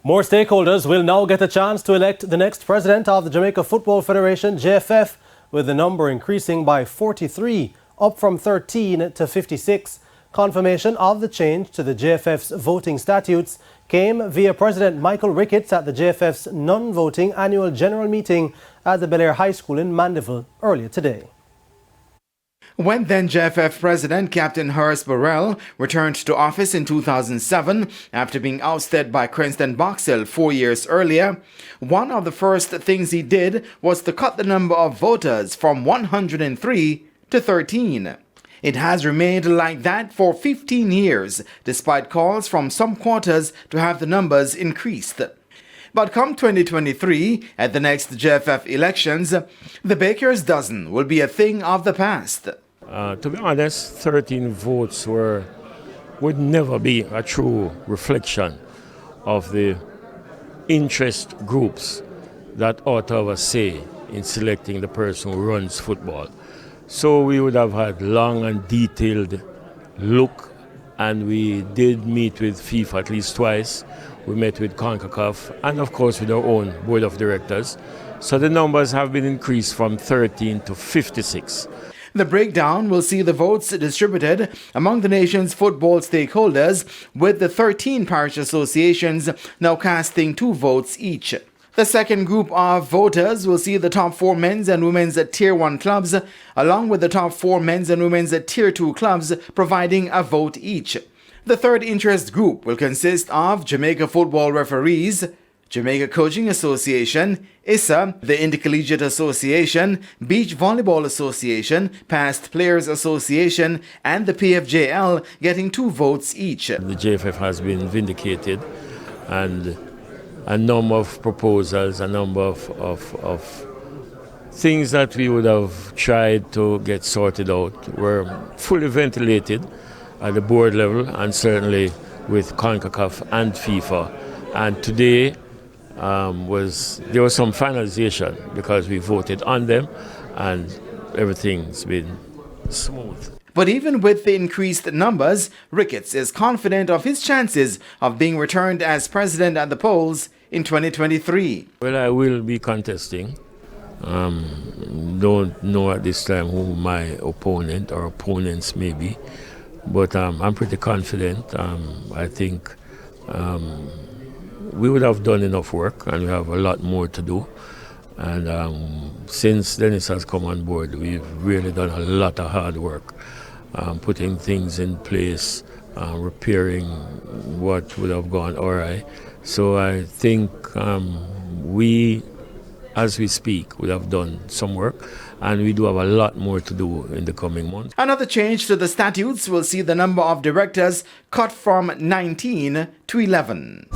More stakeholders will now get a chance to elect the next president of the Jamaica Football Federation, JFF, with the number increasing by 43, up from 13 to 56. Confirmation of the change to the JFF's voting statutes came via President Michael Ricketts at the JFF's non-voting annual general meeting at the Bel Air High School in Mandeville earlier today. When then JFF President Captain Horace Burrell returned to office in 2007 after being ousted by Cranston Boxell 4 years earlier, one of the first things he did was to cut the number of voters from 103 to 13. It has remained like that for 15 years, despite calls from some quarters to have the numbers increased. But come 2023, at the next JFF elections, the baker's dozen will be a thing of the past. To be honest, 13 votes would never be a true reflection of the interest groups that ought to have a say in selecting the person who runs football. So we would have had long and detailed look, and we did meet with FIFA at least twice. We met with CONCACAF and of course with our own board of directors. So the numbers have been increased from 13 to 56. The breakdown will see the votes distributed among the nation's football stakeholders, with the 13 parish associations now casting 2 votes each. The second group of voters will see the top 4 men's and women's Tier 1 clubs, along with the top 4 men's and women's Tier 2 clubs, providing a vote each. The third interest group will consist of Jamaica Football Referees, Jamaica Coaching Association, ISA, the Intercollegiate Association, Beach Volleyball Association, Past Players Association, and the PFJL, getting 2 votes each. The JFF has been vindicated, and a number of proposals, a number of things that we would have tried to get sorted out were fully ventilated at the board level and certainly with CONCACAF and FIFA. And today there was some finalization because we voted on them and everything's been smooth. But even with the increased numbers, Ricketts is confident of his chances of being returned as president at the polls in 2023. Well, I will be contesting. Don't know at this time who my opponent or opponents may be, but I'm pretty confident. I think we would have done enough work and we have a lot more to do. And since Dennis has come on board, we've really done a lot of hard work, putting things in place, repairing what would have gone awry. So I think we, as we speak, would have done some work, and we do have a lot more to do in the coming months. Another change to the statutes will see the number of directors cut from 19 to 11.